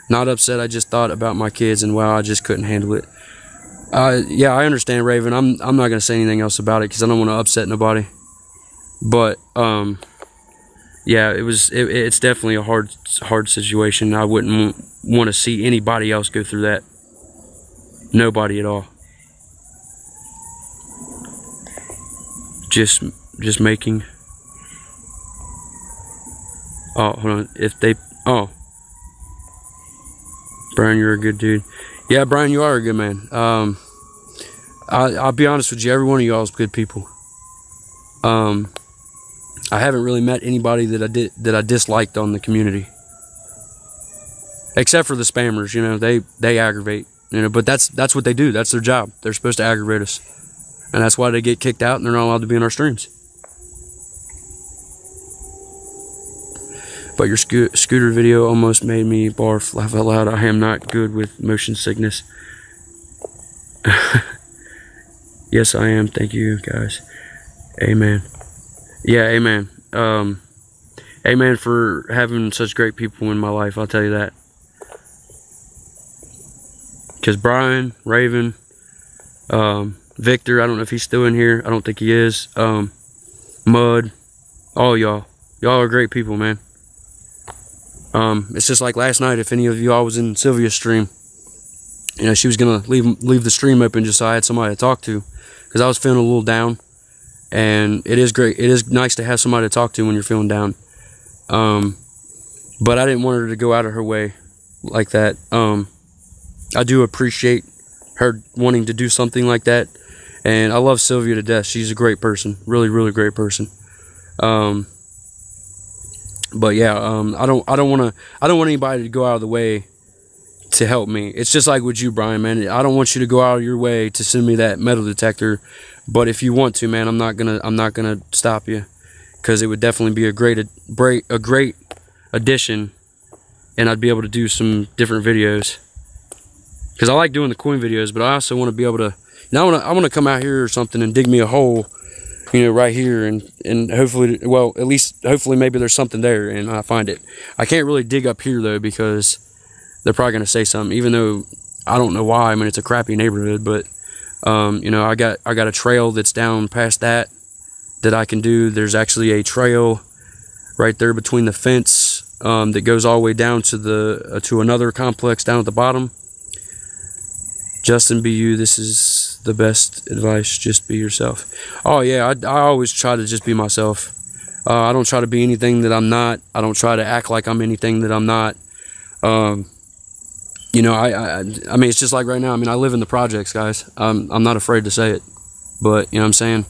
Not upset. I just thought about my kids and wow, I just couldn't handle it. Yeah, I understand, Raven. I'm not gonna say anything else about it because I don't want to upset nobody. But yeah, it's definitely a hard situation. I wouldn't want to see anybody else go through that. Nobody at all. Just making. Oh, hold on. Oh, Brian, you're a good dude. Yeah, Brian, you are a good man. I'll be honest with you. Every one of y'all is good people. I haven't really met anybody that I disliked on the community, except for the spammers. You know, they aggravate. You know, but that's what they do. That's their job. They're supposed to aggravate us. And that's why they get kicked out and they're not allowed to be in our streams. But your scooter video almost made me barf, laugh out loud. I am not good with motion sickness. Yes, I am. Thank you, guys. Amen. Yeah, amen. Amen for having such great people in my life. I'll tell you that. Because Brian, Raven, Victor, I don't know if he's still in here. I don't think he is. Mud, all y'all. Y'all are great people, man. It's just like last night, if any of y'all was in Sylvia's stream, you know, she was going to leave the stream open just so I had somebody to talk to. Because I was feeling a little down. And it is great. It is nice to have somebody to talk to when you're feeling down. But I didn't want her to go out of her way like that. I do appreciate her wanting to do something like that. And I love Sylvia to death. She's a great person. Really, really great person. But yeah, I don't want anybody to go out of the way to help me. It's just like with you, Brian, man. I don't want you to go out of your way to send me that metal detector. But if you want to, man, I'm not gonna stop you, because it would definitely be a great addition, and I'd be able to do some different videos. Because I like doing the coin videos, but I also want to be able to, you know, I want to come out here or something and dig me a hole, you know, right here, and hopefully, well, at least hopefully maybe there's something there and I find it. I can't really dig up here though, because they're probably gonna say something, even though I don't know why. I mean, it's a crappy neighborhood, but you know, I got a trail that's down past that I can do. There's actually a trail right there between the fence that goes all the way down to to another complex down at the bottom. Justin, be you. This is the best advice. Just be yourself. Oh yeah, I always try to just be myself. I don't try to be anything that I'm not. I don't try to act like I'm anything that I'm not. You know, I mean, it's just like right now. I mean, I live in the projects, guys. I'm not afraid to say it, but you know what I'm saying?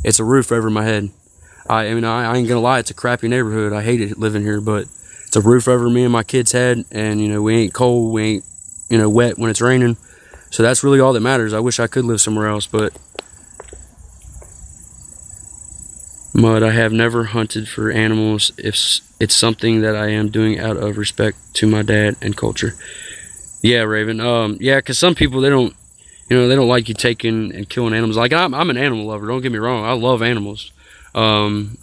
It's a roof over my head. I mean, I ain't gonna lie. It's a crappy neighborhood. I hate it living here, but it's a roof over me and my kid's head, and you know, we ain't cold. We ain't, you know, wet when it's raining. So that's really all that matters. I wish I could live somewhere else, but Mud, I have never hunted for animals. If it's something that I am doing out of respect to my dad and culture. Yeah, Raven. Yeah, because some people, they don't, you know, they don't like you taking and killing animals. Like I'm an animal lover. Don't get me wrong. I love animals. But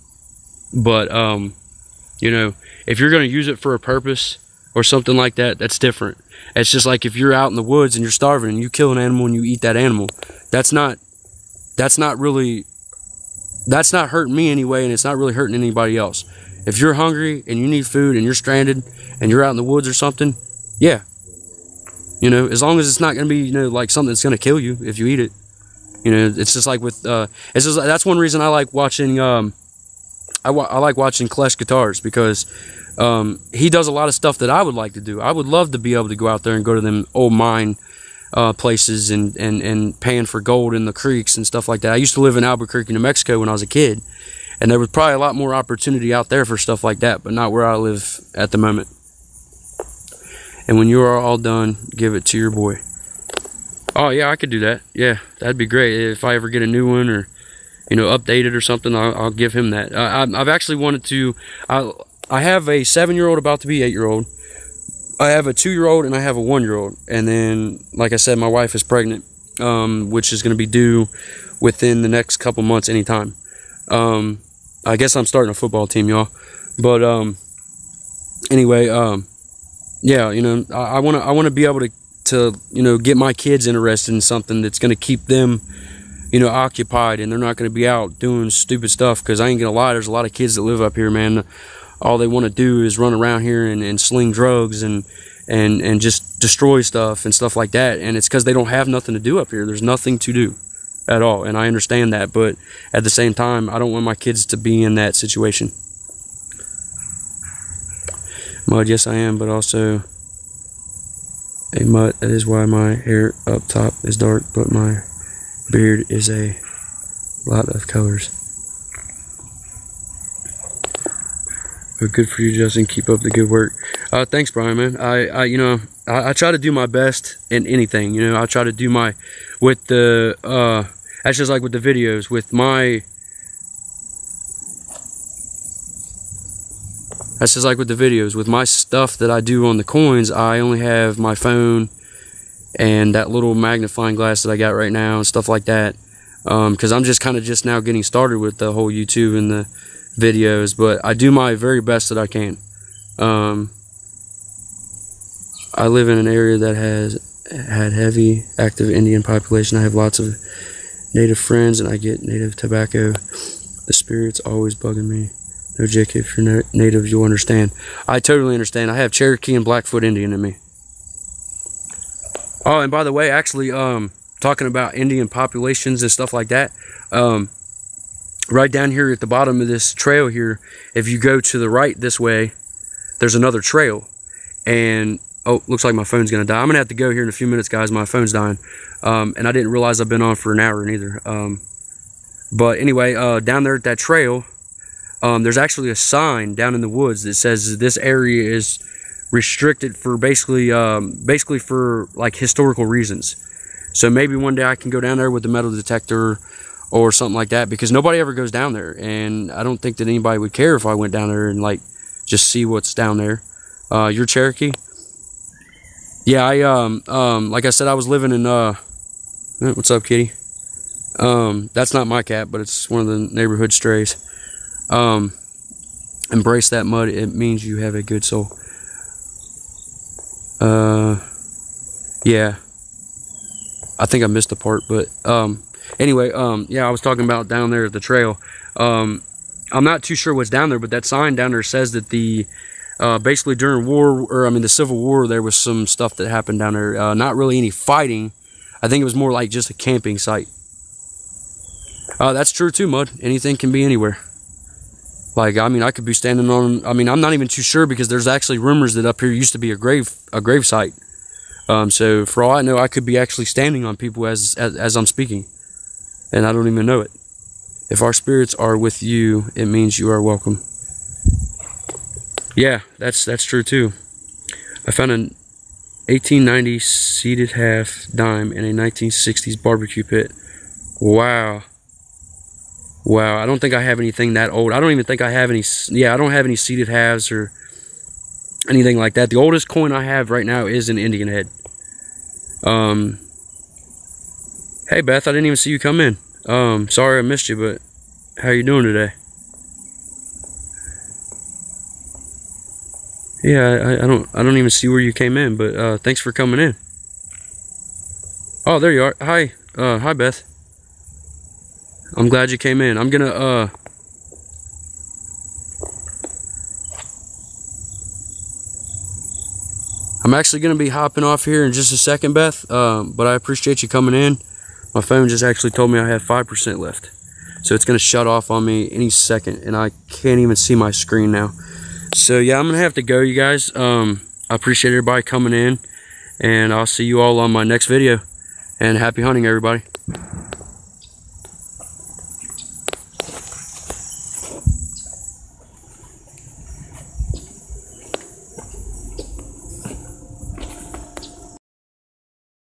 you know, if you're gonna use it for a purpose or something like that, that's different. It's just like if you're out in the woods and you're starving and you kill an animal and you eat that animal, that's not hurting me anyway, and it's not really hurting anybody else. If you're hungry and you need food and you're stranded and you're out in the woods or something, yeah, you know, as long as it's not going to be, you know, like something that's going to kill you if you eat it. You know, it's just like with it's just, that's one reason I like watching I like watching Clash Guitars, because he does a lot of stuff that I would like to do. I would love to be able to go out there and go to them old mine places and pan for gold in the creeks and stuff like that. I used to live in Albuquerque, New Mexico when I was a kid, and there was probably a lot more opportunity out there for stuff like that, but not where I live at the moment. And when you are all done, give it to your boy. Oh yeah, I could do that. Yeah, that'd be great. If I ever get a new one, or, you know, updated or something, I'll give him that. I've actually wanted to. I have a 7-year-old about to be 8-year-old. I have a 2-year-old and I have a 1-year-old. And then, like I said, my wife is pregnant, which is going to be due within the next couple months, anytime. I guess I'm starting a football team, y'all. But anyway, yeah, you know, I want to be able to you know, get my kids interested in something that's going to keep them, you know, occupied, and they're not going to be out doing stupid stuff. Because I ain't gonna lie, there's a lot of kids that live up here, man. All they want to do is run around here and sling drugs and just destroy stuff and stuff like that. And it's because they don't have nothing to do up here. There's nothing to do at all, and I understand that. But at the same time, I don't want my kids to be in that situation. Mud, yes I am, but also a mutt. That is why my hair up top is dark, but my beard is a lot of colors. But good for you, Justin. Keep up the good work. Thanks, Brian, man. You know, I try to do my best in anything. You know, I try to do my, with the, that's just like with the videos. With my, that's just like with the videos. With my stuff that I do on the coins, I only have my phone and that little magnifying glass that I got right now and stuff like that. Because I'm just kind of just now getting started with the whole YouTube and the videos, but I do my very best that I can. I live in an area that had heavy active Indian population. I have lots of native friends, and I get native tobacco. The spirit's always bugging me. No, Jake, if you're native, you'll understand. I totally understand. I have Cherokee and Blackfoot Indian in me. Oh, and by the way, actually, talking about Indian populations and stuff like that, right down here at the bottom of this trail here, if you go to the right this way, there's another trail. And, oh, looks like my phone's going to die. I'm going to have to go here in a few minutes, guys. My phone's dying. And I didn't realize I've been on for an hour neither. But anyway, down there at that trail, there's actually a sign down in the woods that says this area is restricted for basically for like historical reasons. So maybe one day I can go down there with the metal detector or something like that, because nobody ever goes down there, and I don't think that anybody would care if I went down there and like just see what's down there. You're Cherokee? Yeah, like I said, I was living in what's up, kitty? That's not my cat, but it's one of the neighborhood strays. Embrace that mud. It means you have a good soul. Yeah, I think I missed a part, but anyway, yeah, I was talking about down there at the trail. I'm not too sure what's down there, but that sign down there says that the basically during the Civil War, there was some stuff that happened down there. Not really any fighting. I think it was more like just a camping site. That's true too, Mud. Anything can be anywhere. Like, I mean, I could be standing on, I mean, I'm not even too sure, because there's actually rumors that up here used to be a grave site. So for all I know, I could be actually standing on people as I'm speaking, and I don't even know it. If our spirits are with you, it means you are welcome. Yeah, that's true too. I found an 1890 seated half dime in a 1960s barbecue pit. Wow. Wow, I don't think I have anything that old. I don't even think I have any, yeah, I don't have any seated halves or anything like that. The oldest coin I have right now is an Indian head. Hey Beth, I didn't even see you come in. Sorry I missed you, but how you doing today? Yeah, I don't even see where you came in, but thanks for coming in. Oh, there you are. Hi. Hi, Beth. I'm glad you came in. I'm gonna, I'm actually gonna be hopping off here in just a second, Beth. But I appreciate you coming in. My phone just actually told me I had 5% left. So it's gonna shut off on me any second, and I can't even see my screen now. So yeah, I'm gonna have to go, you guys. I appreciate everybody coming in, and I'll see you all on my next video. And happy hunting, everybody.